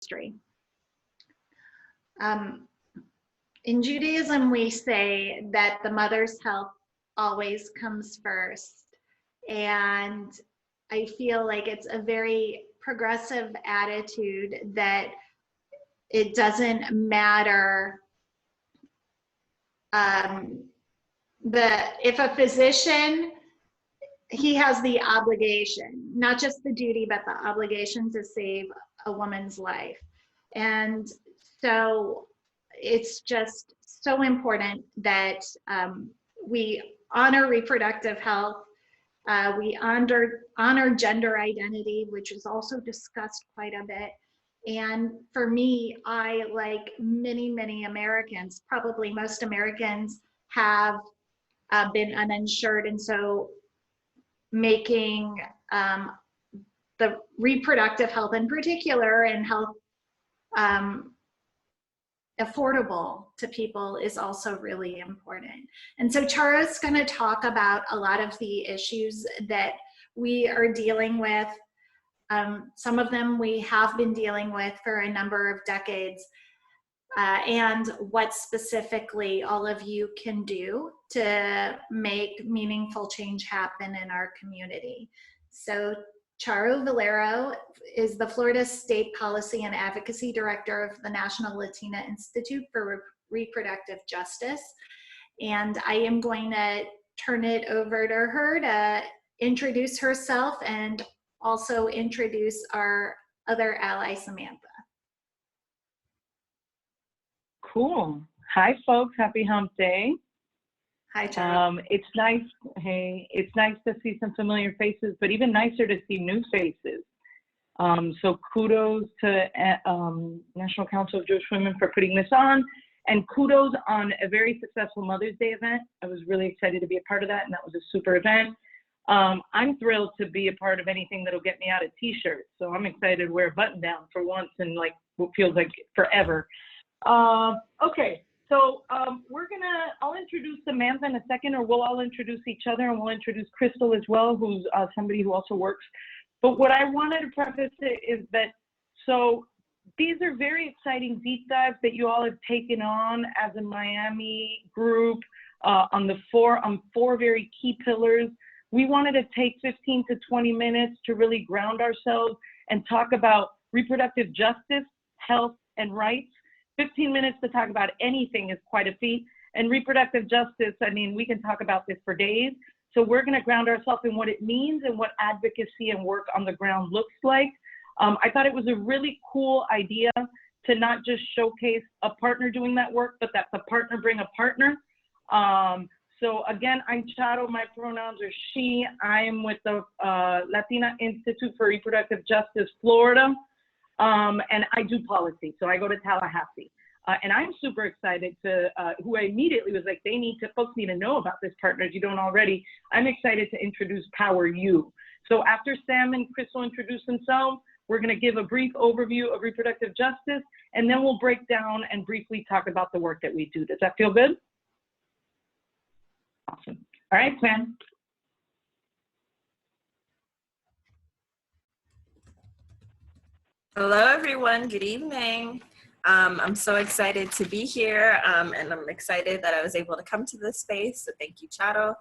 history. In Judaism, we say that the mother's health always comes first. And I feel like it's a very progressive attitude that it doesn't matter if a physician, he has the obligation, not just the duty, but the obligation to save a woman's life. And so it's just so important that we honor reproductive health. We honor gender identity, which is also discussed quite a bit. And for me, I, like many Americans, probably most Americans, have been uninsured. And so making the reproductive health in particular and health affordable to people is also really important. And so Charo's going to talk about a lot of the issues that we are dealing with. Some of them we have been dealing with for a number of decades, and what specifically all of you can do to make meaningful change happen in our community. So Charo Valero is the Florida State Policy and Advocacy Director of the National Latina Institute for Reproductive Justice. And I am going to turn it over to her to introduce herself and also introduce our other ally, Samantha. Cool. Hi, folks. Happy Hump Day. Hi, Charo. It's nice. Hey, it's nice to see some familiar faces, but even nicer to see new faces. So kudos to National Council of Jewish Women for putting this on, and kudos on a very successful Mother's Day event. I was really excited to be a part of that, and that was a super event. I'm thrilled to be a part of anything that'll get me out of t-shirts. So I'm excited to wear a button down for once in like what feels like forever. Okay, so I'll introduce Samantha in a second, or we'll all introduce each other, and we'll introduce Crystal as well, who's somebody who also works. But what I wanted to preface it is that, so these are very exciting deep dives that you all have taken on as a Miami group on four very key pillars. We wanted to take 15 to 20 minutes to really ground ourselves and talk about reproductive justice, health, and rights. 15 minutes to talk about anything is quite a feat. And reproductive justice, I mean, we can talk about this for days. So we're going to ground ourselves in what it means and what advocacy and work on the ground looks like. I thought it was a really cool idea to not just showcase a partner doing that work, but that the partner bring a partner. So again, I'm Charo, my pronouns are she. I am with the Latina Institute for Reproductive Justice, Florida. And I do policy, so I go to Tallahassee. And I'm super excited to, who I immediately was like, folks need to know about this partner if you don't already. I'm excited to introduce Power You. So after Sam and Crystal introduce themselves, we're gonna give a brief overview of reproductive justice, and then we'll break down and briefly talk about the work that we do. Does that feel good? Awesome. All right, Sam. Hello, everyone. Good evening. I'm so excited to be here, and I'm excited that I was able to come to this space, so thank you, Charo.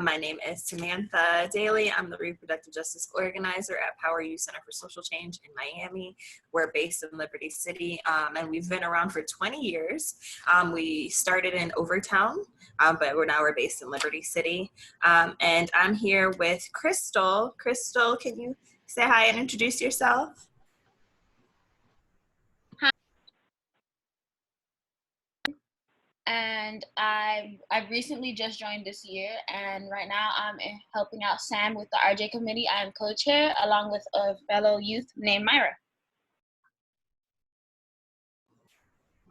My name is Samantha Daley. I'm the Reproductive Justice Organizer at Power You Center for Social Change in Miami. We're based in Liberty City, and we've been around for 20 years. We started in Overtown, but we're based in Liberty City. And I'm here with Crystal. Crystal, can you say hi and introduce yourself? And I've recently just joined this year, and right now I'm helping out Sam with the RJ committee. I'm co-chair along with a fellow youth named Myra.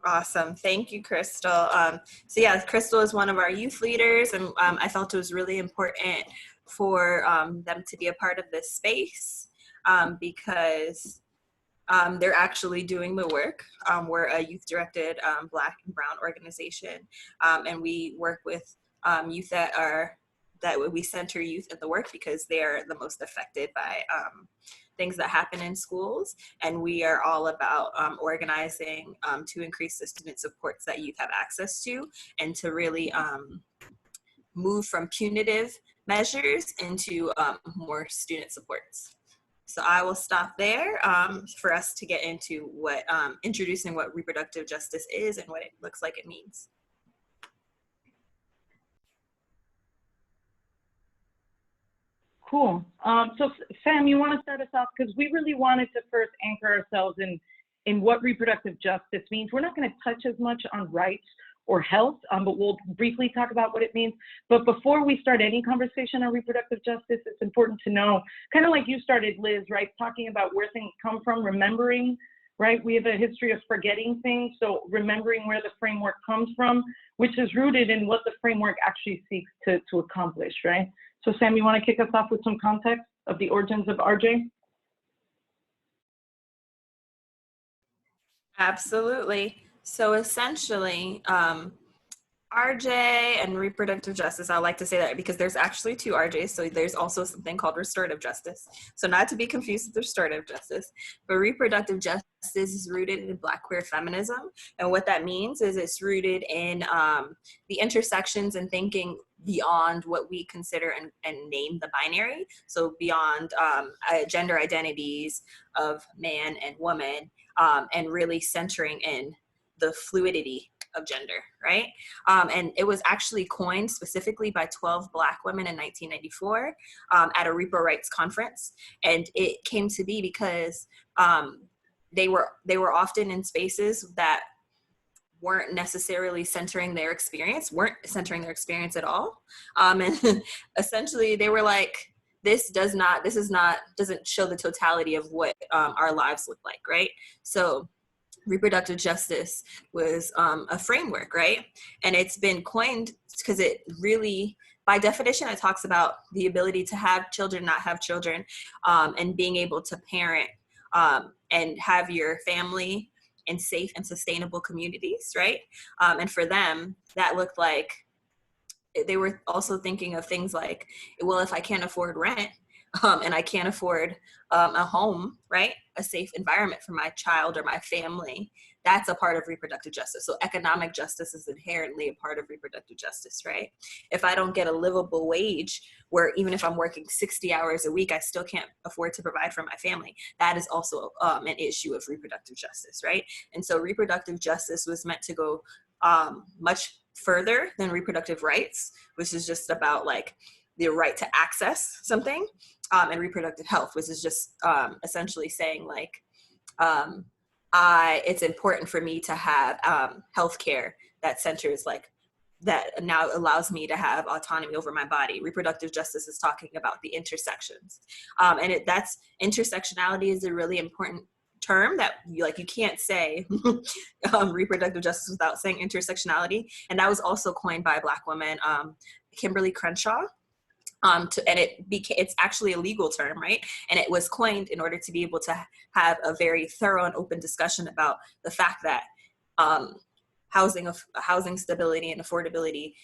Awesome. Thank you, Crystal. So yeah, Crystal is one of our youth leaders, and I felt it was really important for them to be a part of this space because they're actually doing the work. We're a youth-directed Black and Brown organization, and we work with youth that are that we center youth in the work because they are the most affected by things that happen in schools. And we are all about organizing to increase the student supports that youth have access to, and to really move from punitive measures into more student supports. So I will stop there for us to get into what introducing what reproductive justice is and what it looks like it means. Cool. So Sam, you want to start us off? Because we really wanted to first anchor ourselves in what reproductive justice means. We're not going to touch as much on rights or health, but we'll briefly talk about what it means. But before we start any conversation on reproductive justice, it's important to know, kind of like you started, Liz, right? Talking about where things come from, remembering, right? We have a history of forgetting things. So remembering where the framework comes from, which is rooted in what the framework actually seeks to accomplish, right? So Sam, you want to kick us off with some context of the origins of RJ? Absolutely. So essentially, RJ and reproductive justice, I like to say that because there's actually two RJs. So there's also something called restorative justice. So not to be confused with restorative justice, but reproductive justice is rooted in Black queer feminism. And what that means is it's rooted in the intersections and thinking beyond what we consider and name the binary. So beyond gender identities of man and woman, and really centering in the fluidity of gender, right? And it was actually coined specifically by 12 Black women in 1994 at a Repro Rights conference. And it came to be because they were often in spaces that weren't necessarily centering their experience, at all. And essentially they were like, doesn't show the totality of what our lives look like, right? So reproductive justice was a framework, right? And it's been coined because it really, by definition, it talks about the ability to have children, not have children, and being able to parent and have your family in safe and sustainable communities, right? And for them, that looked like, they were also thinking of things like, well, if I can't afford rent, and I can't afford a home, right? A safe environment for my child or my family, that's a part of reproductive justice. So economic justice is inherently a part of reproductive justice, right? If I don't get a livable wage, where even if I'm working 60 hours a week, I still can't afford to provide for my family, that is also an issue of reproductive justice, right? And so reproductive justice was meant to go much further than reproductive rights, which is just about like the right to access something, and reproductive health, which is just essentially saying like, it's important for me to have healthcare that centers like, that now allows me to have autonomy over my body. Reproductive justice is talking about the intersections. That's intersectionality is a really important term that you can't say reproductive justice without saying intersectionality. And that was also coined by a Black woman, Kimberly Crenshaw. It's actually a legal term, right? And it was coined in order to be able to have a very thorough and open discussion about the fact that housing stability and affordability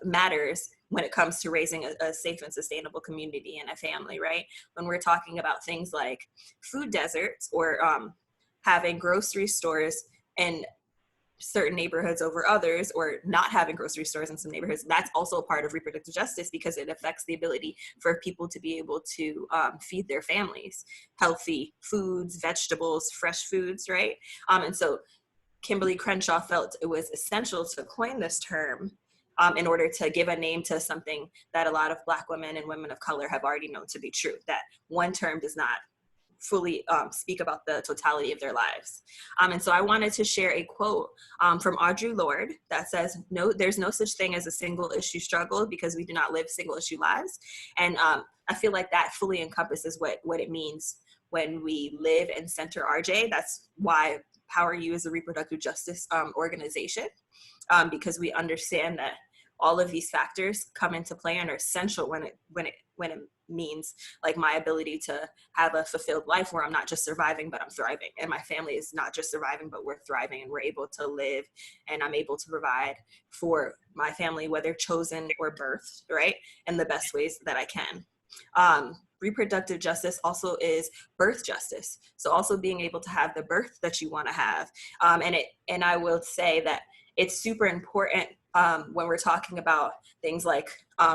matters when it comes to raising a safe and sustainable community and a family, right? When we're talking about things like food deserts or having grocery stores in certain neighborhoods over others, or not having grocery stores in some neighborhoods, that's also a part of reproductive justice because it affects the ability for people to be able to feed their families healthy foods, vegetables, fresh foods, right? And so Kimberly Crenshaw felt it was essential to coin this term in order to give a name to something that a lot of Black women and women of color have already known to be true, that one term does not fully speak about the totality of their lives. And so I wanted to share a quote from Audre Lorde that says, "No, there's no such thing as a single issue struggle because we do not live single issue lives." And I feel like that fully encompasses what it means when we live and center RJ. That's why Power U is a reproductive justice organization, because we understand that all of these factors come into play and are essential when means like my ability to have a fulfilled life where I'm not just surviving, but I'm thriving. And my family is not just surviving, but we're thriving, and we're able to live, and I'm able to provide for my family, whether chosen or birthed, right, in the best ways that I can. Reproductive justice also is birth justice. So also being able to have the birth that you want to have. And I will say that it's super important when we're talking about things like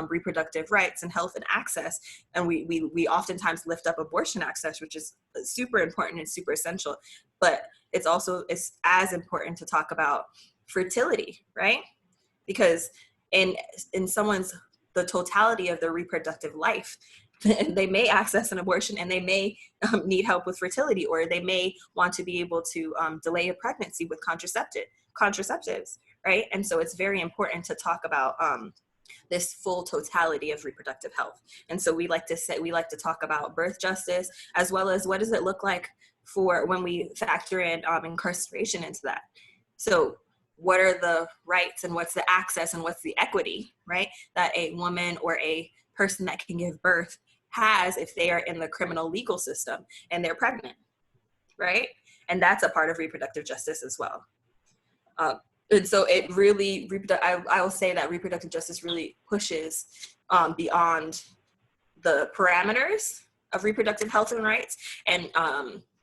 reproductive rights and health and access. And we oftentimes lift up abortion access, which is super important and super essential. But it's as important to talk about fertility, right? Because in the totality of their reproductive life, they may access an abortion, and they may need help with fertility, or they may want to be able to delay a pregnancy with contraceptives, right? And so it's very important to talk about this full totality of reproductive health. And so we like to talk about birth justice, as well as what does it look like for when we factor in incarceration into that. So what are the rights, and what's the access, and what's the equity, right, that a woman or a person that can give birth has if they are in the criminal legal system and they're pregnant, right? And that's a part of reproductive justice as well. And so it really, I will say that reproductive justice really pushes beyond the parameters of reproductive health and rights, and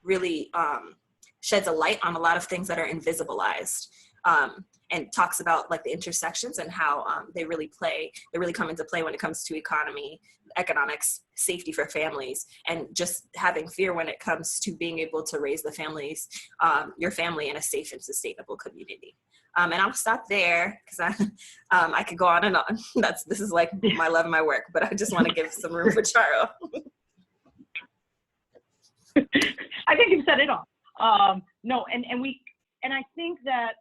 really sheds a light on a lot of things that are invisibilized. And talks about like the intersections and how they really come into play when it comes to economy, economics, safety for families, and just having fear when it comes to being able to raise your family in a safe and sustainable community. And I'll stop there because I could go on and on. This is like my love and my work, but I just want to give some room for Charo. I think you've said it all. No, and I think that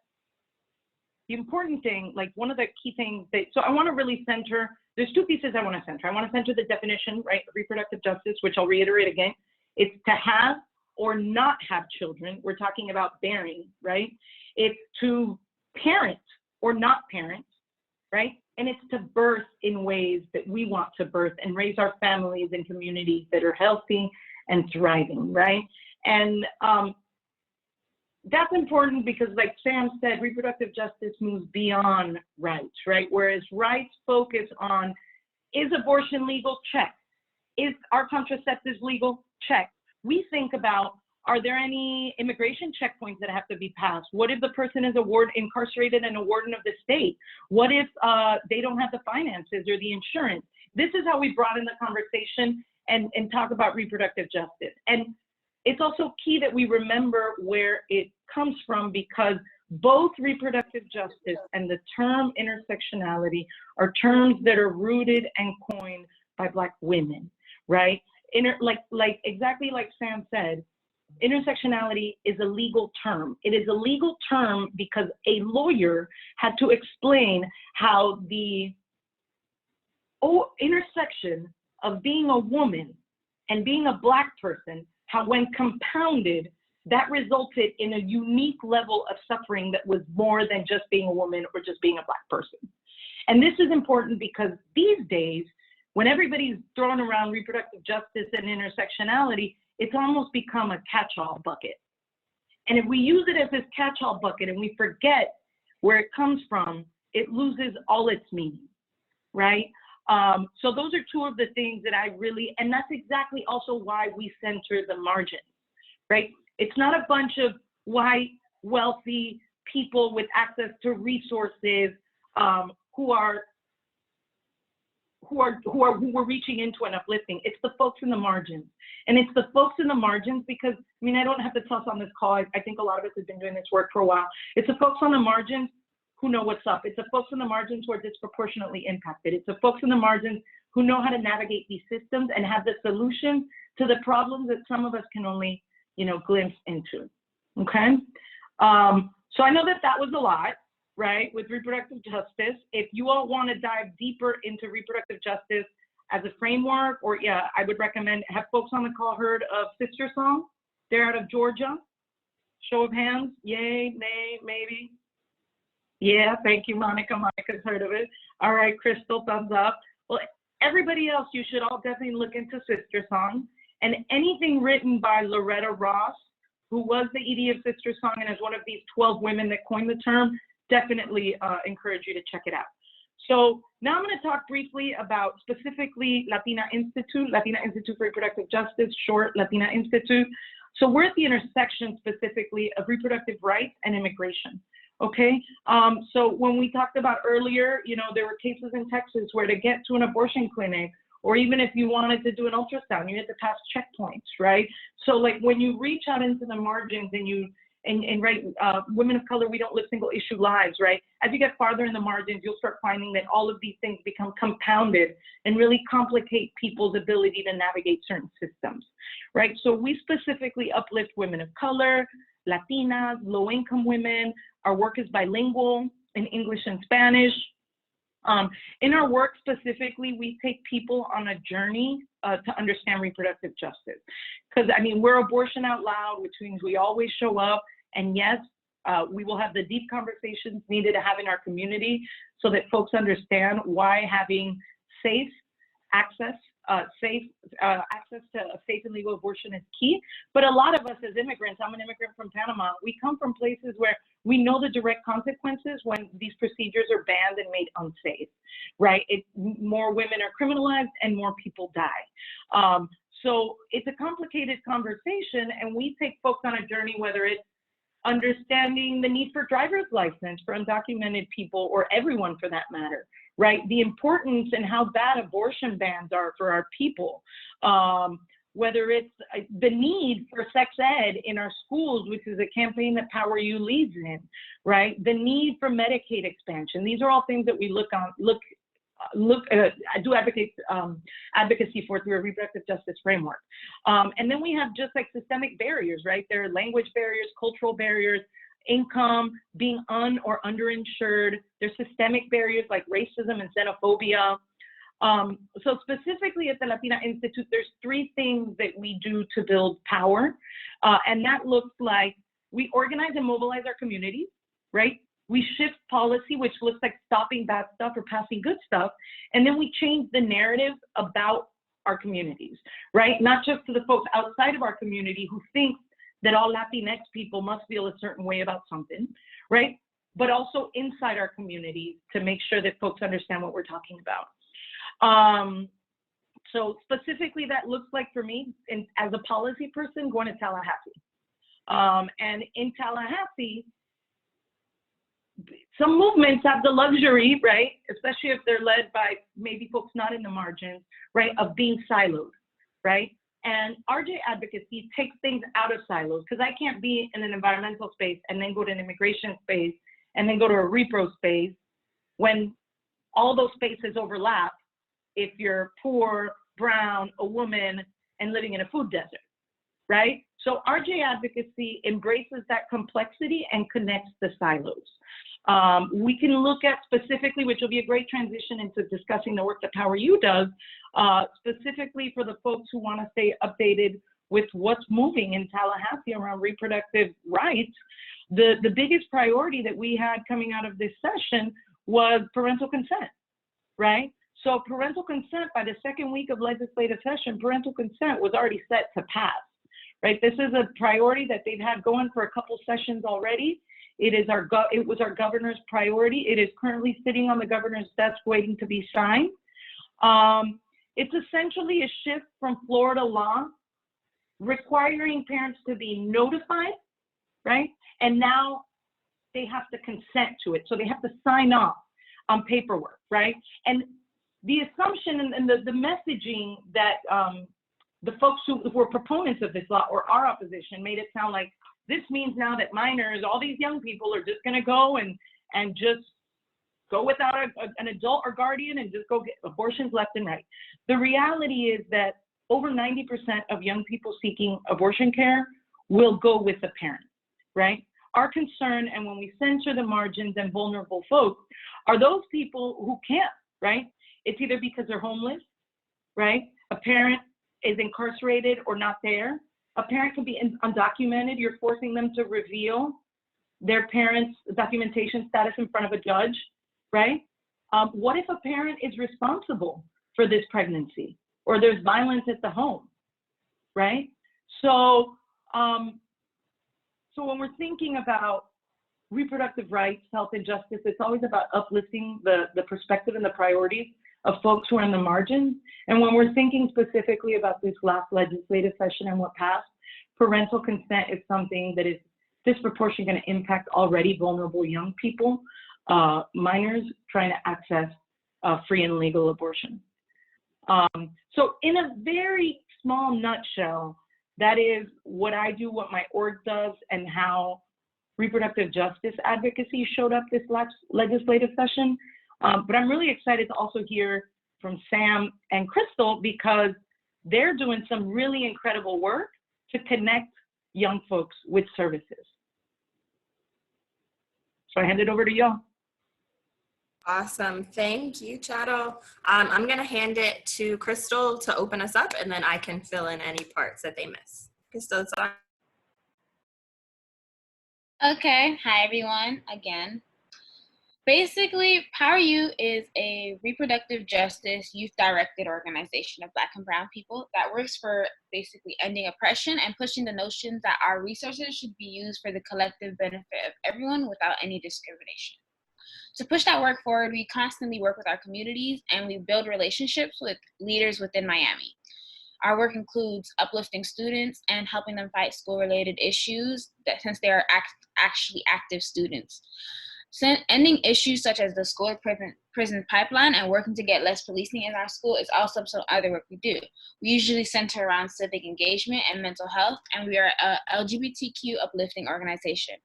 the important thing, like one of the key things so I want to really center, there's two pieces I want to center. I want to center the definition, right, of reproductive justice, which I'll reiterate again. It's to have or not have children. We're talking about bearing, right? It's to parent or not parent, right? And it's to birth in ways that we want to birth and raise our families and communities that are healthy and thriving, right? And that's important because, like Sam said, reproductive justice moves beyond rights, right? Whereas rights focus on, is abortion legal? Check. Is our contraceptives legal? Check. We think about, are there any immigration checkpoints that have to be passed? What if the person is incarcerated and a warden of the state? What if they don't have the finances or the insurance? This is how we broaden the conversation and talk about reproductive justice. And it's also key that we remember where it comes from, because both reproductive justice and the term intersectionality are terms that are rooted and coined by Black women, right? Exactly like Sam said, intersectionality is a legal term. It is a legal term because a lawyer had to explain how the intersection of being a woman and being a Black person, how when compounded, that resulted in a unique level of suffering that was more than just being a woman or just being a Black person. And this is important because these days, when everybody's throwing around reproductive justice and intersectionality, it's almost become a catch-all bucket. And if we use it as this catch-all bucket and we forget where it comes from, it loses all its meaning, right? So those are two of the things that I really, and that's exactly also why we center the margins, right? It's not a bunch of white, wealthy people with access to resources who are reaching into and uplifting. It's the folks in the margins. And it's the folks in the margins because, I mean, I don't have to tell us on this call. I think a lot of us have been doing this work for a while. It's the folks on the margins who know what's up. It's the folks in the margins who are disproportionately impacted. It's the folks in the margins who know how to navigate these systems and have the solutions to the problems that some of us can only, glimpse into, okay? So I know that was a lot, right, with reproductive justice. If you all want to dive deeper into reproductive justice as a framework, or I would recommend, have folks on the call heard of Sister Song? They're out of Georgia. Show of hands, yay, nay, maybe. Yeah, thank you, Monica. Monica's heard of it. All right, Crystal, thumbs up. Well, Everybody else, you should all definitely look into Sister Song, and anything written by Loretta Ross, who was the ED of Sister Song and is one of these 12 women that coined the term. Definitely encourage you to check it out. So now I'm going to talk briefly about specifically Latina Institute for Reproductive Justice, short Latina Institute. So we're at the intersection specifically of reproductive rights and immigration. Okay, so when we talked about earlier, you know, there were cases in Texas where to get to an abortion clinic, or even if you wanted to do an ultrasound, you had to pass checkpoints, right? So like when you reach out into the margins and right, women of color, we don't live single issue lives, right? As you get farther in the margins, you'll start finding that all of these things become compounded and really complicate people's ability to navigate certain systems, right? So we specifically uplift women of color, Latinas, low-income women. Our work is bilingual in English and Spanish. In our work specifically, we take people on a journey to understand reproductive justice. Because, I mean, we're Abortion Out Loud, which means we always show up. And yes, we will have the deep conversations needed to have in our community so that folks understand why having safe access to a safe and legal abortion is key. But a lot of us as immigrants, I'm an immigrant from Panama, we come from places where we know the direct consequences when these procedures are banned and made unsafe, right? More women are criminalized and more people die. So it's a complicated conversation, and we take folks on a journey, whether it's understanding the need for driver's license for undocumented people, or everyone for that matter, right? The importance and how bad abortion bans are for our people. Whether it's the need for sex ed in our schools, which is a campaign that Power You leads in, right? The need for Medicaid expansion. These are all things that we do advocacy for through a reproductive justice framework. And then we have just like systemic barriers, right? There are language barriers, cultural barriers, income, being or underinsured. There's systemic barriers like racism and xenophobia. So specifically at the Latina Institute, there's 3 things that we do to build power. And that looks like we organize and mobilize our communities, right? We shift policy, which looks like stopping bad stuff or passing good stuff. And then we change the narrative about our communities, right? Not just to the folks outside of our community who think that all Latinx people must feel a certain way about something, right? But also inside our communities to make sure that folks understand what we're talking about. So specifically that looks like for me, as a policy person, going to Tallahassee. And in Tallahassee, some movements have the luxury, right, especially if they're led by maybe folks not in the margins, right, of being siloed, right? And RJ advocacy takes things out of silos, because I can't be in an environmental space and then go to an immigration space and then go to a repro space when all those spaces overlap if you're poor, brown, a woman, and living in a food desert, right? So RJ advocacy embraces that complexity and connects the silos. We can look at specifically, which will be a great transition into discussing the work that Power You does, specifically for the folks who want to stay updated with what's moving in Tallahassee around reproductive rights. The biggest priority that we had coming out of this session was parental consent, right? So parental consent, by the second week of legislative session, parental consent was already set to pass, right? This is a priority that they've had going for a couple sessions already. It was our governor's priority. It is currently sitting on the governor's desk waiting to be signed. It's essentially a shift from Florida law requiring parents to be notified, right? And now they have to consent to it. So they have to sign off on paperwork, right? And the assumption and the messaging that the folks who were proponents of this law or our opposition made it sound like this means now that minors, all these young people are just gonna go and just go without an adult or guardian and just go get abortions left and right. The reality is that over 90% of young people seeking abortion care will go with a parent, right? Our concern, and when we censor the margins and vulnerable folks, are those people who can't, right? It's either because they're homeless, right? A parent is incarcerated or not there. A parent can be undocumented. You're forcing them to reveal their parents' documentation status in front of a judge, right? What if a parent is responsible for this pregnancy, or there's violence at the home, right? So, so when we're thinking about reproductive rights, health, and justice, it's always about uplifting the perspective and the priorities of folks who are in the margins. And when we're thinking specifically about this last legislative session and what passed, parental consent is something that is disproportionately going to impact already vulnerable young people, minors trying to access free and legal abortion. So in a very small nutshell, that is what I do, what my org does, and how reproductive justice advocacy showed up this last legislative session. But I'm really excited to also hear from Sam and Crystal, because they're doing some really incredible work to connect young folks with services. So I hand it over to y'all. Awesome. Thank you, Charo. I'm going to hand it to Crystal to open us up, and then I can fill in any parts that they miss. Crystal, it's on. Okay, hi everyone again. Basically, Power You is a reproductive justice youth-directed organization of Black and Brown people that works for basically ending oppression and pushing the notions that our resources should be used for the collective benefit of everyone without any discrimination. To push that work forward, we constantly work with our communities and we build relationships with leaders within Miami. Our work includes uplifting students and helping them fight school-related issues since they are actually active students. Ending issues such as the school prison pipeline and working to get less policing in our school is also some other work we do. We usually center around civic engagement and mental health, and we are a LGBTQ uplifting organization.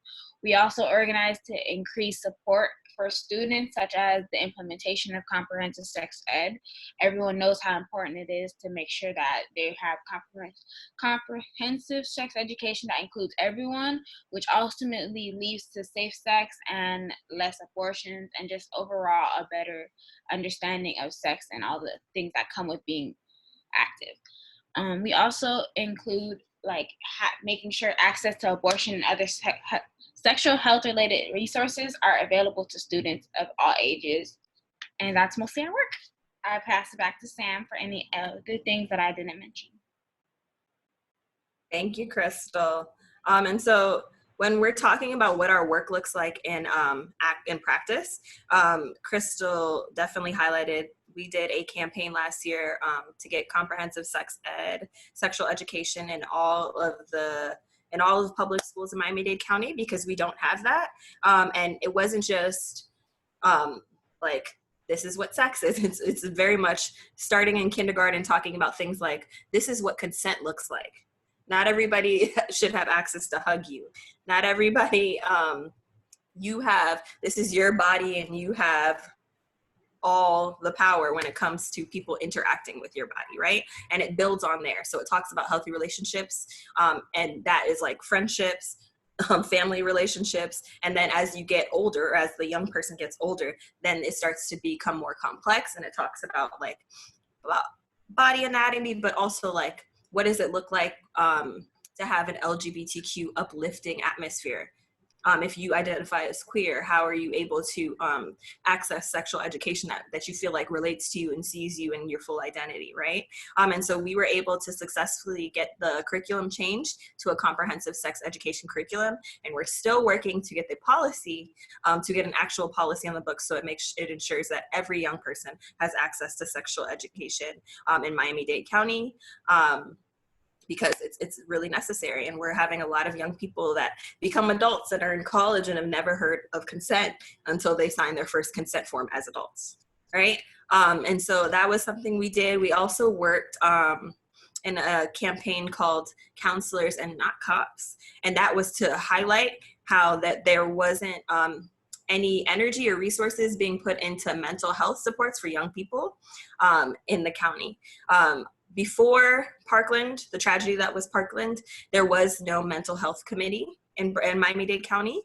We also organize to increase support for students, such as the implementation of comprehensive sex ed. Everyone knows how important it is to make sure that they have comprehensive sex education that includes everyone, which ultimately leads to safe sex and less abortions and just overall a better understanding of sex and all the things that come with being active. We also include making sure access to abortion and other sexual health related resources are available to students of all ages. And that's mostly our work. I pass it back to Sam for any other things that I didn't mention. Thank you, Crystal. And so when we're talking about what our work looks like in practice, Crystal definitely highlighted, we did a campaign last year to get comprehensive sex ed, sexual education in all of the public schools in Miami-Dade County, because we don't have that. And it wasn't just like, this is what sex is. It's very much starting in kindergarten, talking about things like, this is what consent looks like. Not everybody should have access to hug you. Not everybody, this is your body and you have all the power when it comes to people interacting with your body, right? And it builds on there. So it talks about healthy relationships, and that is like friendships, family relationships. And then as you get older, or as the young person gets older, then it starts to become more complex. And it talks about body anatomy, but also like, what does it look like to have an LGBTQ uplifting atmosphere? If you identify as queer, how are you able to access sexual education that you feel like relates to you and sees you in your full identity, right? And so we were able to successfully get the curriculum changed to a comprehensive sex education curriculum, and we're still working to get the policy, to get an actual policy on the books, so it ensures that every young person has access to sexual education in Miami-Dade County. Because it's really necessary. And we're having a lot of young people that become adults that are in college and have never heard of consent until they sign their first consent form as adults, right? And so that was something we did. We also worked in a campaign called Counselors and Not Cops. And that was to highlight how that there wasn't any energy or resources being put into mental health supports for young people in the county. Before Parkland, the tragedy that was Parkland, there was no mental health committee in Miami-Dade County.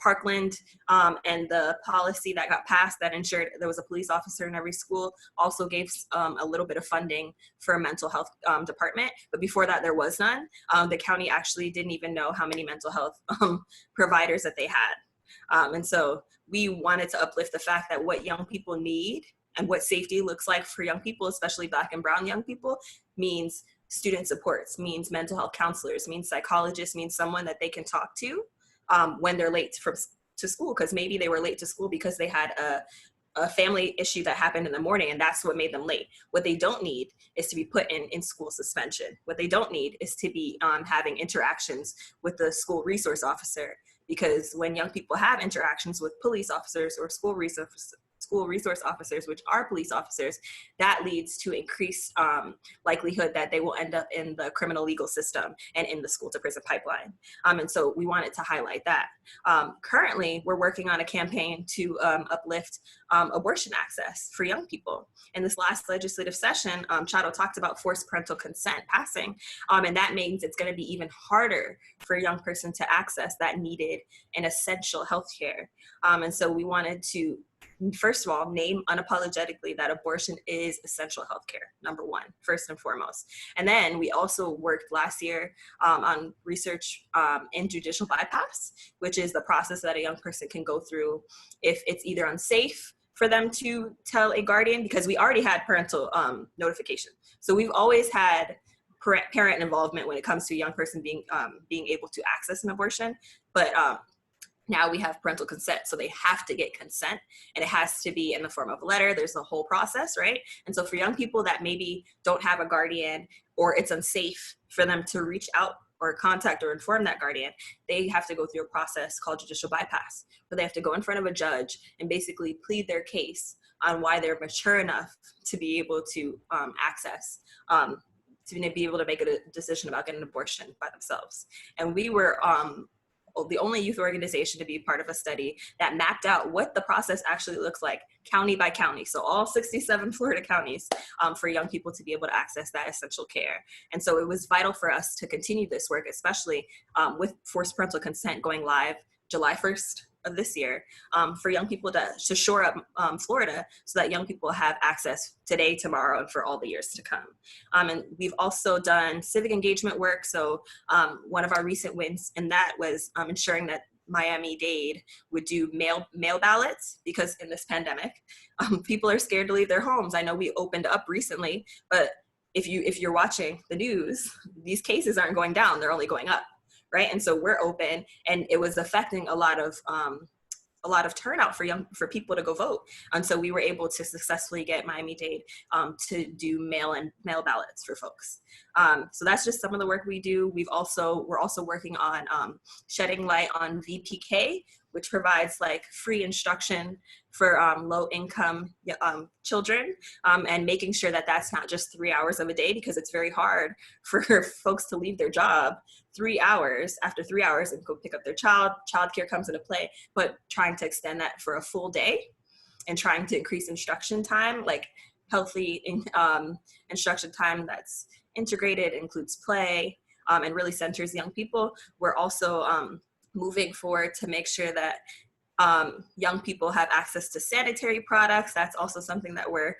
Parkland and the policy that got passed that ensured there was a police officer in every school also gave a little bit of funding for a mental health department. But before that, there was none. The county actually didn't even know how many mental health providers that they had. And so we wanted to uplift the fact that what young people need And what safety looks like for young people, especially Black and brown young people, means student supports, means mental health counselors, means psychologists, means someone that they can talk to when they're late to school, because maybe they were late to school because they had a family issue that happened in the morning and that's what made them late. What they don't need is to be put in school suspension. What they don't need is to be having interactions with the school resource officer, because when young people have interactions with police officers or school resource officers, which are police officers, that leads to increased likelihood that they will end up in the criminal legal system and in the school to prison pipeline. And so we wanted to highlight that. Currently, we're working on a campaign to uplift abortion access for young people. In this last legislative session, Charo talked about forced parental consent passing, and that means it's going to be even harder for a young person to access that needed and essential health care. And so we wanted to, first of all, name unapologetically that abortion is essential healthcare, number one, first and foremost. And then we also worked last year on research in judicial bypass, which is the process that a young person can go through if it's either unsafe for them to tell a guardian, because we already had parental notification. So we've always had parent involvement when it comes to a young person being able to access an abortion, but now we have parental consent, so they have to get consent, and it has to be in the form of a letter. There's a whole process, right? And so for young people that maybe don't have a guardian, or it's unsafe for them to reach out or contact or inform that guardian, they have to go through a process called judicial bypass, where they have to go in front of a judge and basically plead their case on why they're mature enough to be able to access, to be able to make a decision about getting an abortion by themselves. And we were the only youth organization to be part of a study that mapped out what the process actually looks like county by county. So all 67 Florida counties for young people to be able to access that essential care. And so it was vital for us to continue this work, especially with forced parental consent going live July 1st of this year, for young people to shore up Florida so that young people have access today, tomorrow, and for all the years to come. And we've also done civic engagement work. So one of our recent wins in that was ensuring that Miami-Dade would do mail ballots, because in this pandemic, people are scared to leave their homes. I know we opened up recently, but if you're watching the news, these cases aren't going down, they're only going up. Right, and so we're open, and it was affecting a lot of turnout for people to go vote, and so we were able to successfully get Miami-Dade to do mail ballots for folks. So that's just some of the work we do. We're also working on shedding light on VPK, which provides like free instruction for low income children, and making sure that that's not just 3 hours of a day, because it's very hard for folks to leave their job 3 hours after 3 hours and go pick up their child. Childcare comes into play, but trying to extend that for a full day and trying to increase instruction time, like healthy instruction time that's integrated, includes play, and really centers young people. We're also moving forward to make sure that young people have access to sanitary products. That's also something that we're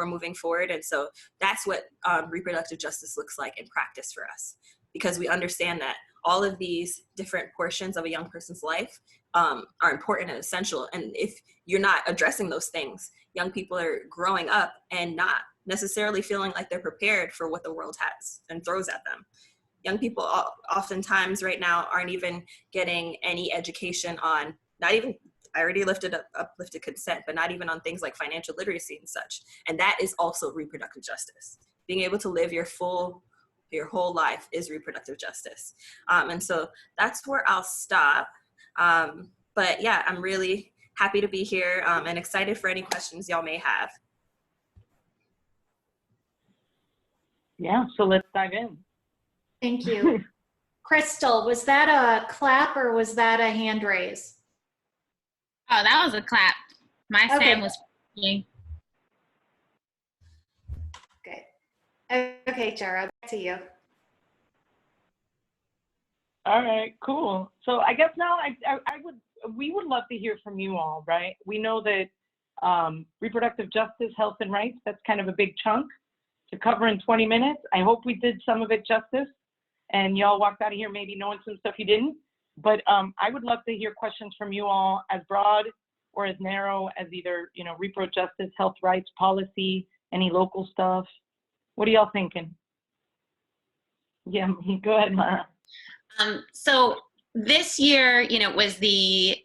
moving forward. And so that's what reproductive justice looks like in practice for us, because we understand that all of these different portions of a young person's life are important and essential. And if you're not addressing those things, young people are growing up and not necessarily feeling like they're prepared for what the world has and throws at them. Young people oftentimes right now aren't even getting any education on, not even, I already uplifted consent, but not even on things like financial literacy and such. And that is also reproductive justice. Being able to live your whole life is reproductive justice. And so that's where I'll stop. But yeah, I'm really happy to be here and excited for any questions y'all may have. Yeah, so let's dive in. Thank you. Crystal, was that a clap or was that a hand raise? Oh, that was a clap. My Sam was speaking. Good. Okay, Charo, back to you. All right, cool. So I guess now we would love to hear from you all, right? We know that reproductive justice, health and rights, that's kind of a big chunk to cover in 20 minutes. I hope we did some of it justice and y'all walked out of here maybe knowing some stuff you didn't. But I would love to hear questions from you all, as broad or as narrow as either, you know, repro justice, health rights, policy, any local stuff? What are y'all thinking? Yeah, go ahead, Mara. So this year, you know, was the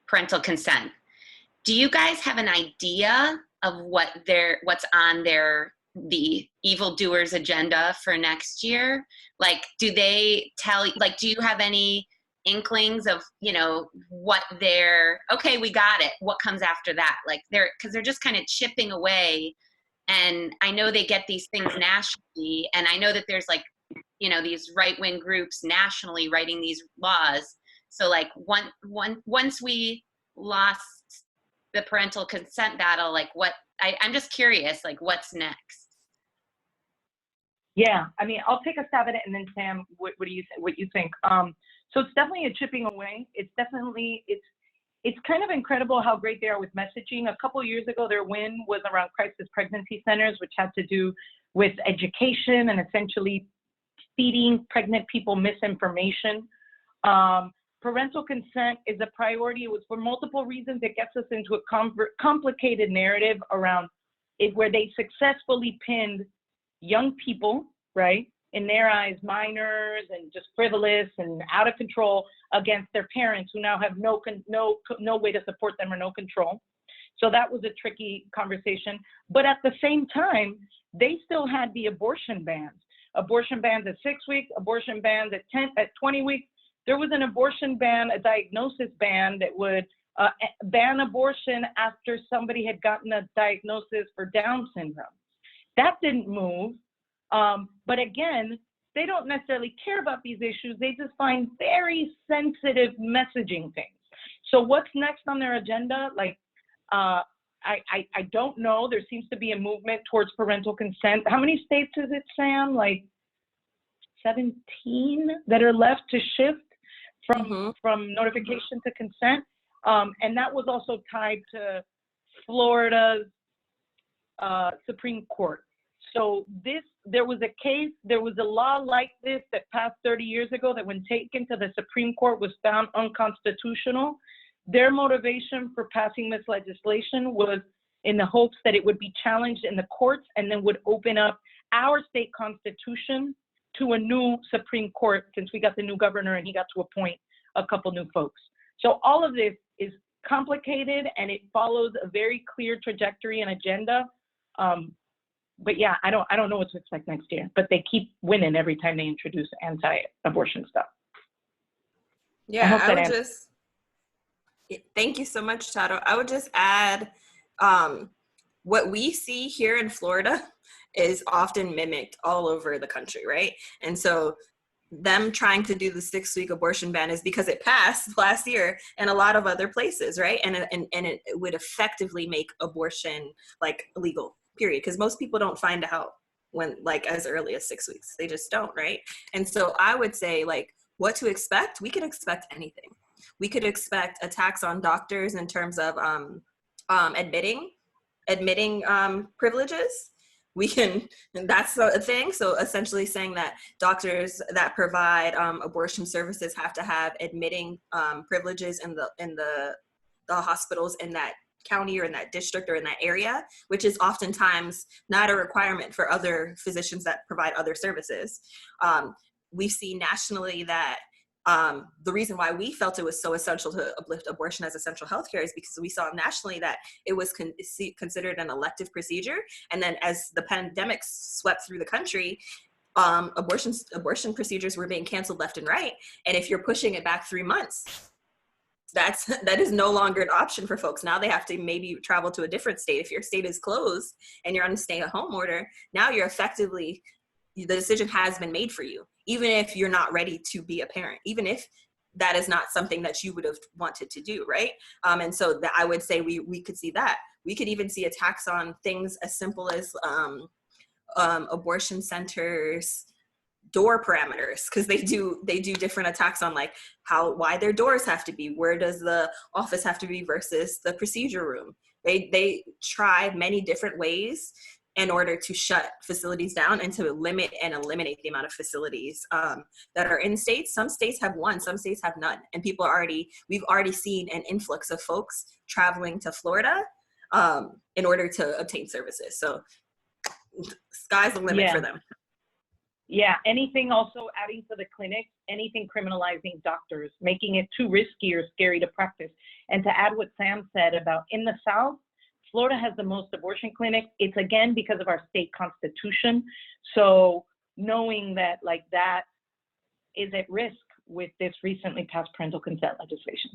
parental consent. Do you guys have an idea of what's on the evildoers agenda for next year? Like, do they tell, like, do you have any inklings of, you know, what okay, we got it, what comes after that? Like, because they're just kind of chipping away. And I know they get these things nationally, and I know that there's, like, you know, these right-wing groups nationally writing these laws. So, like, once we lost the parental consent battle, like, I'm just curious, like, what's next? Yeah, I mean, I'll take a stab at it, and then Sam, what do you think? So it's definitely a chipping away. It's definitely, it's kind of incredible how great they are with messaging. A couple years ago, their win was around crisis pregnancy centers, which had to do with education and essentially feeding pregnant people misinformation. Parental consent is a priority. It was for multiple reasons. It gets us into a complicated narrative around it, where they successfully pinned young people, right, in their eyes, minors and just frivolous and out of control, against their parents, who now have no way to support them or no control. So that was a tricky conversation. But at the same time, they still had the abortion bans. Abortion bans at 6 weeks, abortion bans at 20 weeks. There was an abortion ban, a diagnosis ban that would ban abortion after somebody had gotten a diagnosis for Down syndrome. That didn't move. But again, they don't necessarily care about these issues. They just find very sensitive messaging things. So what's next on their agenda? Like, I don't know. There seems to be a movement towards parental consent. How many states is it, Sam? Like 17 that are left to shift from notification to consent. And that was also tied to Florida's Supreme Court. So there was a law like this that passed 30 years ago that, when taken to the Supreme Court, was found unconstitutional. Their motivation for passing this legislation was in the hopes that it would be challenged in the courts and then would open up our state constitution to a new Supreme Court, since we got the new governor and he got to appoint a couple new folks. So all of this is complicated, and it follows a very clear trajectory and agenda. But yeah, I don't know what to expect next year, but they keep winning every time they introduce anti-abortion stuff. Yeah, thank you so much, Charo. I would just add, what we see here in Florida is often mimicked all over the country, right? And so them trying to do the 6-week abortion ban is because it passed last year in a lot of other places, right? And it would effectively make abortion, like, illegal, period. Because most people don't find out when, like, as early as 6 weeks. They just don't, right? And so I would say, like, what to expect? We could expect anything. We could expect attacks on doctors in terms of admitting privileges. That's a thing. So essentially saying that doctors that provide abortion services have to have admitting privileges in the hospitals in that county or in that district or in that area, which is oftentimes not a requirement for other physicians that provide other services. We see nationally that the reason why we felt it was so essential to uplift abortion as essential healthcare is because we saw nationally that it was considered an elective procedure. And then as the pandemic swept through the country, abortion procedures were being canceled left and right. And if you're pushing it back 3 months, that is no longer an option for folks. Now they have to maybe travel to a different state. If your state is closed and you're on a stay-at-home order, now you're effectively, the decision has been made for you, even if you're not ready to be a parent, even if that is not something that you would have wanted to do, right? And so I would say we could see that. We could even see attacks on things as simple as abortion centers' door parameters, because they do different attacks on, like, why their doors have to be, where does the office have to be versus the procedure room. They try many different ways in order to shut facilities down and to limit and eliminate the amount of facilities that are in states. Some states have one, some states have none. And we've already seen an influx of folks traveling to Florida in order to obtain services. So sky's the limit for them. Yeah, anything also adding to the clinics, anything criminalizing doctors, making it too risky or scary to practice. And to add what Sam said about in the South, Florida has the most abortion clinics. It's again because of our state constitution. So knowing that like that is at risk with this recently passed parental consent legislation.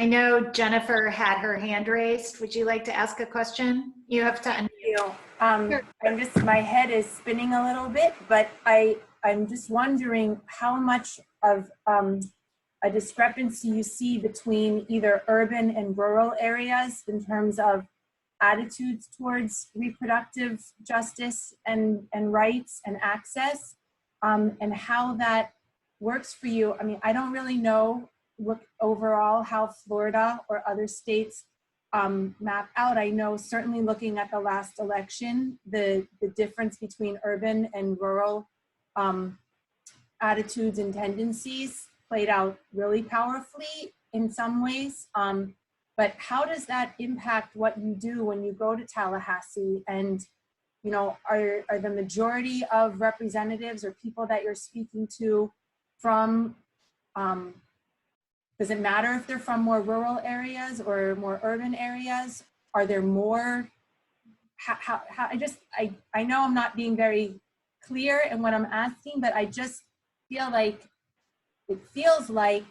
I know Jennifer had her hand raised. Would you like to ask a question? You have to unmute. Sure. My head is spinning a little bit, but I'm just wondering how much of a discrepancy you see between either urban and rural areas in terms of attitudes towards reproductive justice and rights and access, and how that works for you. I mean, I don't really know overall how Florida or other states map out. I know certainly looking at the last election, the difference between urban and rural attitudes and tendencies played out really powerfully in some ways. But how does that impact what you do when you go to Tallahassee? And, you know, are the majority of representatives or people that you're speaking to from, does it matter if they're from more rural areas or more urban areas? Are there more, I know I'm not being very clear in what I'm asking, but I just feel like, it feels like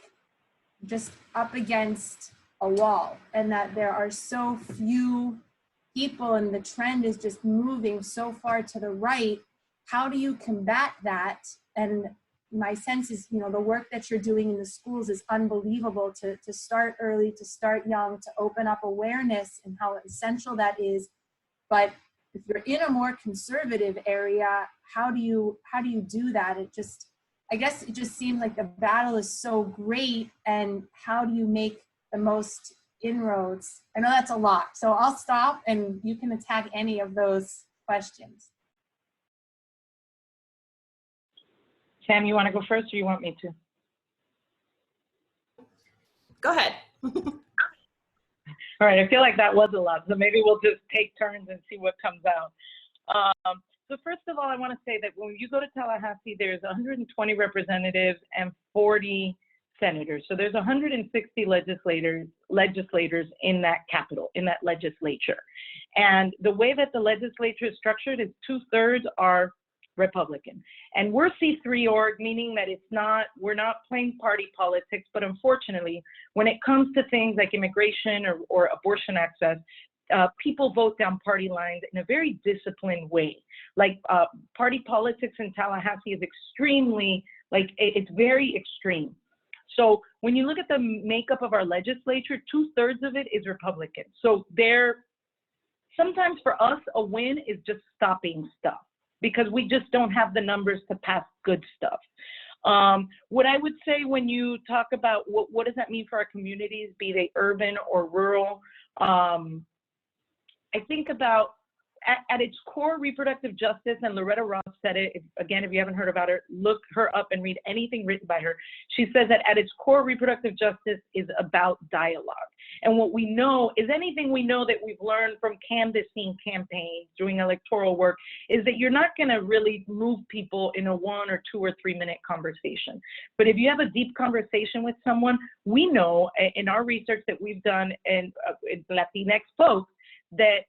just up against a wall, and that there are so few people and the trend is just moving so far to the right. How do you combat that? And my sense is, you know, the work that you're doing in the schools is unbelievable to start early, to start young, to open up awareness and how essential that is. But if you're in a more conservative area, how do you do that? I guess it just seems like the battle is so great, and how do you make the most inroads? I know that's a lot, so I'll stop and you can attack any of those questions. Sam, you want to go first or you want me to? Go ahead. All right, I feel like that was a lot, so maybe we'll just take turns and see what comes out. So first of all, I want to say that when you go to Tallahassee, there's 120 representatives and 40 senators. So there's 160 legislators in that capital, in that legislature. And the way that the legislature is structured is 2/3 are Republican. And we're C3 org, meaning that we're not playing party politics, but unfortunately, when it comes to things like immigration or abortion access, people vote down party lines in a very disciplined way. Like party politics in Tallahassee is extremely, it's very extreme. So when you look at the makeup of our legislature, 2/3 of it is Republican. So sometimes for us, a win is just stopping stuff, because we just don't have the numbers to pass good stuff. What I would say when you talk about what does that mean for our communities, be they urban or rural, I think about at its core, reproductive justice, and Loretta Ross said it, if you haven't heard about her, look her up and read anything written by her. She says that at its core, reproductive justice is about dialogue. And what we know is anything we know that we've learned from canvassing campaigns, doing electoral work, is that you're not going to really move people in a 1 or 2 or 3 minute conversation. But if you have a deep conversation with someone, we know in our research that we've done in Latinx folks that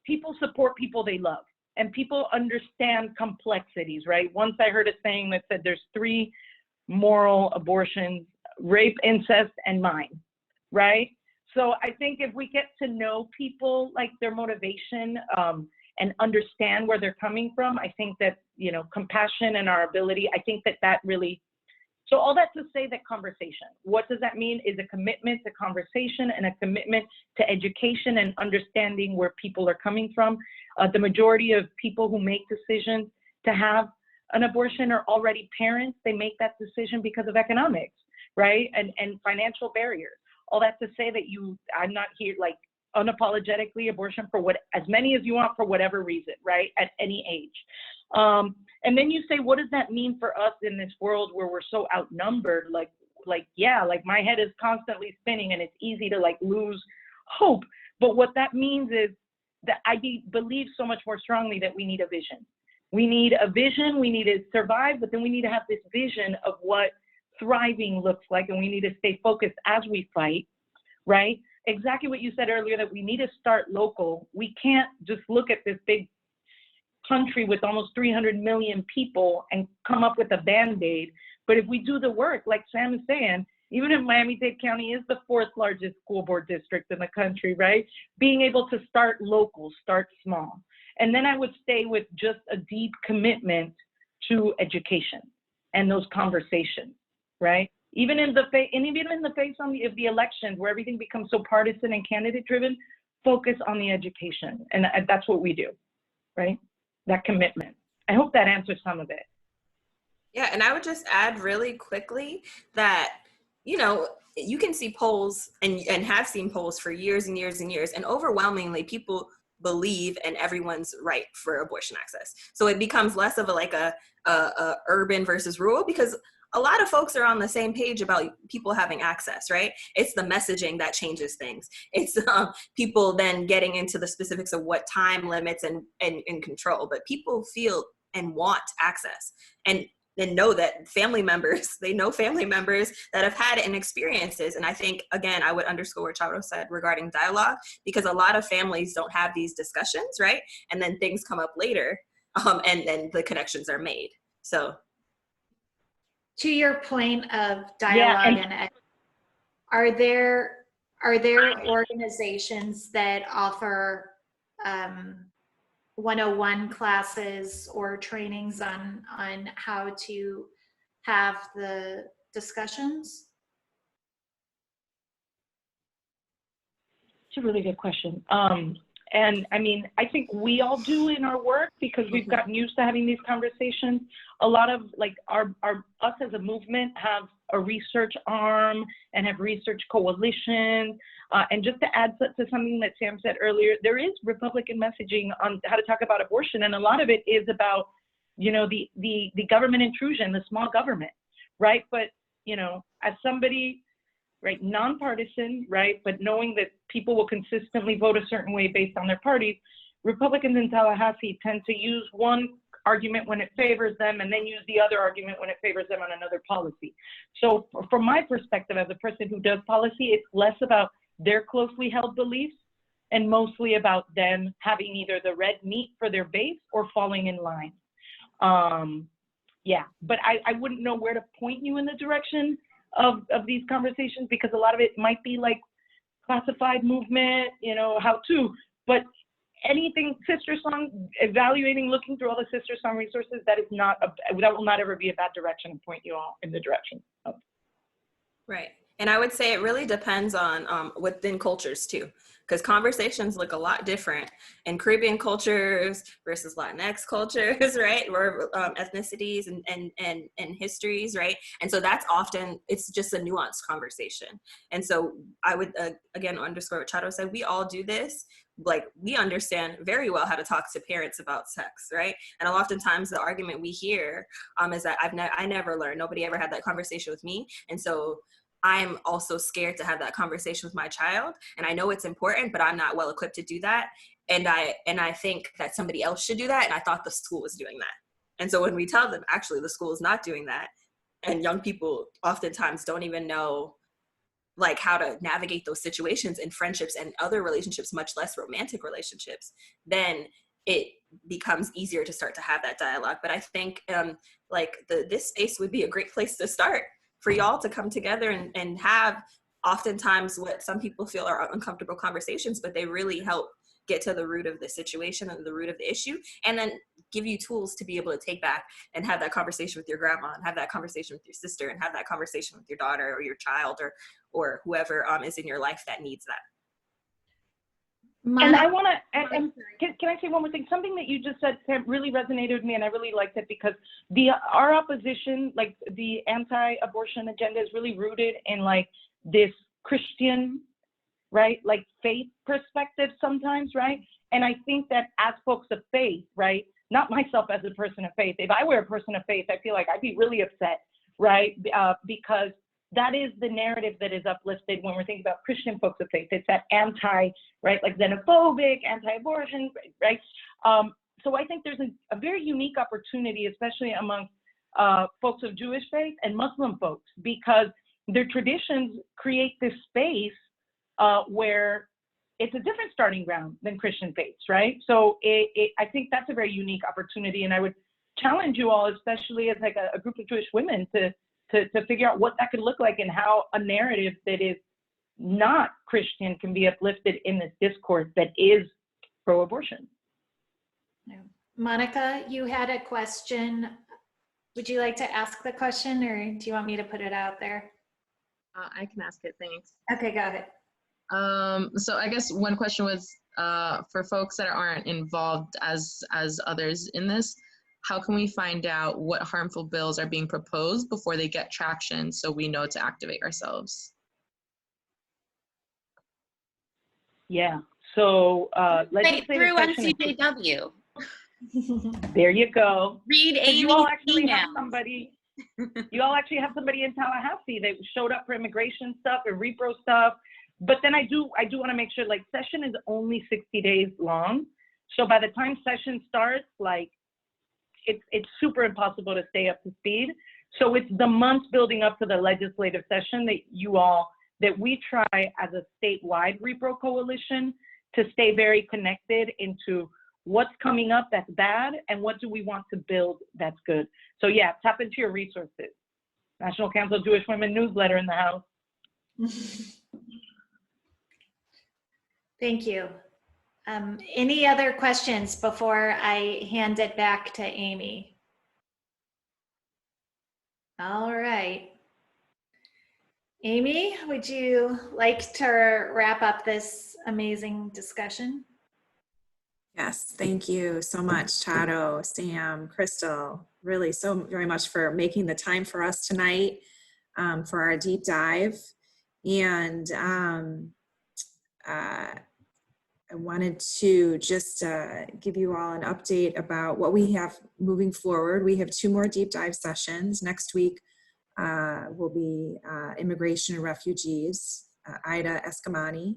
people support people they love, and people understand complexities, right? Once I heard a saying that said there's 3 moral abortions: rape, incest, and mine, right? So I think if we get to know people, like their motivation, and understand where they're coming from, I think that, you know, compassion and our ability, I think that really, so all that to say that conversation, what does that mean? Is a commitment to conversation and a commitment to education and understanding where people are coming from. The majority of people who make decisions to have an abortion are already parents. They make that decision because of economics, right? And financial barriers. All that to say that I'm not here, like, unapologetically abortion for as many as you want for whatever reason, right? At any age. And then you say, what does that mean for us in this world where we're so outnumbered? Like my head is constantly spinning and it's easy to like lose hope. But what that means is that I believe so much more strongly that we need a vision. We need a vision, we need to survive, but then we need to have this vision of what thriving looks like, and we need to stay focused as we fight, right? Exactly what you said earlier, that we need to start local. We can't just look at this big country with almost 300 million people and come up with a Band-Aid. But if we do the work, like Sam is saying, even if Miami-Dade County is the 4th largest school board district in the country, right? Being able to start local, start small. And then I would stay with just a deep commitment to education and those conversations, right? Even in the face of the elections where everything becomes so partisan and candidate driven, focus on the education. And that's what we do, right? That commitment. I hope that answers some of it. Yeah, and I would just add really quickly that, you know, you can see polls and have seen polls for years and years and years, and overwhelmingly people believe in everyone's right for abortion access. So it becomes less of a urban versus rural, because a lot of folks are on the same page about people having access, right? It's the messaging that changes things. It's people then getting into the specifics of what time limits and control, but people feel and want access. And know that family members that have had it and experiences. And I think, again, I would underscore what Charo said regarding dialogue, because a lot of families don't have these discussions, right? And then things come up later, and then the connections are made. So to your point of dialogue, yeah, are there organizations that offer 101 classes or trainings on how to have the discussions? It's a really good question. And I mean, I think we all do in our work, because we've gotten used to having these conversations. A lot of like us as a movement have a research arm and have research coalitions. And just to add to something that Sam said earlier, there is Republican messaging on how to talk about abortion. And a lot of it is about, you know, the government intrusion, the small government, right? But, you know, as somebody, right, nonpartisan, right, but knowing that people will consistently vote a certain way based on their parties, Republicans in Tallahassee tend to use one argument when it favors them and then use the other argument when it favors them on another policy. So from my perspective as a person who does policy, it's less about their closely held beliefs and mostly about them having either the red meat for their base or falling in line. Yeah, but I wouldn't know where to point you in the direction of these conversations, because a lot of it might be like classified movement, you know, how to, but anything Sister Song, evaluating, looking through all the Sister Song resources, that will not ever be a bad direction and point you all in the direction of. Right. And I would say it really depends on within cultures too, because conversations look a lot different in Caribbean cultures versus Latinx cultures, right? Or ethnicities and histories, right? And so that's often, it's just a nuanced conversation. And so I would, again, underscore what Charo said, we all do this. Like, we understand very well how to talk to parents about sex, right? And oftentimes the argument we hear is that I never learned, nobody ever had that conversation with me. And so I'm also scared to have that conversation with my child. And I know it's important, but I'm not well equipped to do that. And I think that somebody else should do that. And I thought the school was doing that. And so when we tell them, actually, the school is not doing that, and young people oftentimes don't even know like how to navigate those situations in friendships and other relationships, much less romantic relationships, then it becomes easier to start to have that dialogue. But I think like this space would be a great place to start for y'all to come together and have oftentimes what some people feel are uncomfortable conversations, but they really help get to the root of the situation and the root of the issue, and then give you tools to be able to take back and have that conversation with your grandma, and have that conversation with your sister, and have that conversation with your daughter or your child or whoever is in your life that needs that. And I want to, can I say one more thing? Something that you just said, Sam, really resonated with me, and I really liked it, because our opposition, like the anti-abortion agenda, is really rooted in like this Christian right? Like faith perspective sometimes, right? And I think that as folks of faith, right? Not myself as a person of faith. If I were a person of faith, I feel like I'd be really upset, right? Because that is the narrative that is uplifted when we're thinking about Christian folks of faith. It's that anti, right? Like xenophobic, anti-abortion, right? So I think there's a very unique opportunity, especially among folks of Jewish faith and Muslim folks, because their traditions create this space where it's a different starting ground than Christian faiths, right? So I think that's a very unique opportunity, and I would challenge you all, especially as like a group of Jewish women, to figure out what that could look like and how a narrative that is not Christian can be uplifted in this discourse that is pro-abortion. Monica, you had a question. Would you like to ask the question, or do you want me to put it out there? I can ask it, thanks. Okay, go ahead. So I guess one question was for folks that aren't involved as others in this, how can we find out what harmful bills are being proposed before they get traction so we know to activate ourselves? Yeah, so Right through session NCJW. there you go. Read Amy's You all actually email. have somebody. You all actually have somebody in Tallahassee that showed up for immigration stuff and repro stuff. But then I do want to make sure, like, session is only 60 days long. So by the time session starts, like, it's super impossible to stay up to speed. So it's the months building up to the legislative session that we try as a statewide repro coalition to stay very connected into what's coming up that's bad and what do we want to build that's good. So yeah, tap into your resources. National Council of Jewish Women newsletter in the house. Thank you. Any other questions before I hand it back to Amy? All right. Amy, would you like to wrap up this amazing discussion? Yes, thank you so much, Charo, Sam, Crystal, really so very much for making the time for us tonight for our deep dive. And I wanted to just give you all an update about what we have moving forward. We have 2 more deep dive sessions. Next week will be immigration and refugees, Ida Eskamani,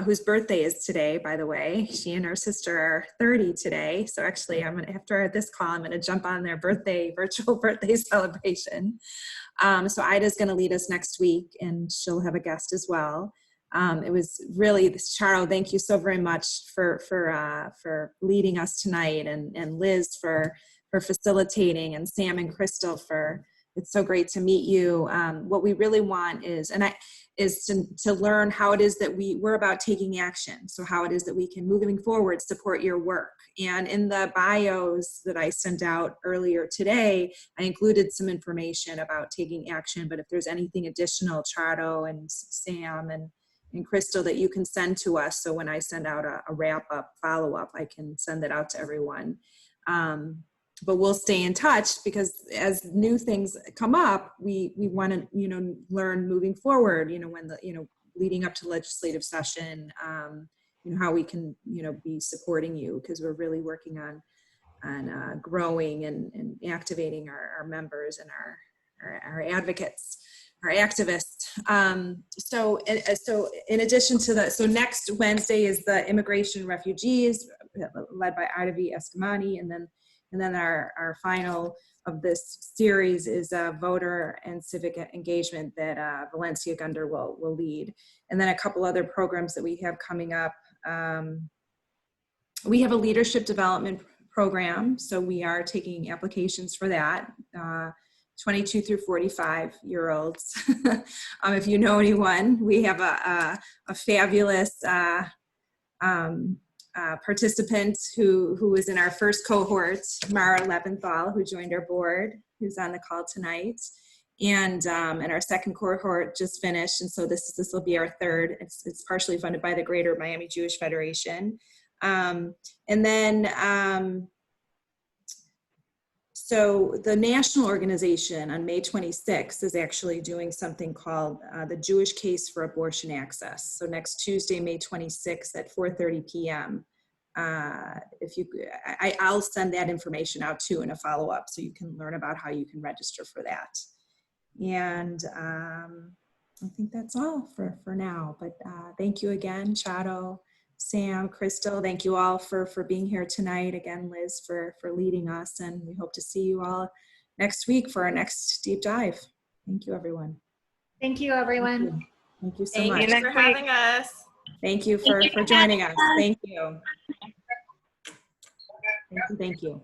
whose birthday is today, by the way. She and her sister are 30 today. So actually, after this call, I'm gonna jump on their virtual birthday celebration. So Ida's gonna lead us next week, and she'll have a guest as well. It was really, Charo, thank you so very much for leading us tonight, and Liz for facilitating, and Sam and Crystal it's so great to meet you. What we really want is to learn how it is that we're about taking action. So how it is that we can, moving forward, support your work. And in the bios that I sent out earlier today, I included some information about taking action, but if there's anything additional, Charo and Sam and Crystal, that you can send to us, so when I send out a wrap-up, follow-up, I can send it out to everyone. But we'll stay in touch, because as new things come up, we want to, learn moving forward, when leading up to legislative session, how we can, be supporting you, because we're really working on growing and activating our members and our advocates, our activists. So in addition to that, so next Wednesday is the immigration refugees, led by Ida Eskamani, and then our final of this series is voter and civic engagement that Valencia Gunder will lead. And then a couple other programs that we have coming up. We have a leadership development program, so we are taking applications for that. 22 through 45-year-olds. If you know anyone, we have a fabulous participant who was in our first cohort, Mara Leventhal, who joined our board, who's on the call tonight. And our second cohort just finished, and so this will be our third. It's partially funded by the Greater Miami Jewish Federation. And then So the national organization on May 26th is actually doing something called the Jewish Case for Abortion Access. So next Tuesday, May 26th at 4:30 p.m. I'll send that information out too in a follow-up so you can learn about how you can register for that. And I think that's all for now, but thank you again, Charo, Sam, Crystal, thank you all for being here tonight. Again, Liz for leading us, and we hope to see you all next week for our next deep dive. Thank you, everyone. Thank you, everyone. Thank you so much. Thank you for having us. Thank you for joining us. Thank you. Thank you.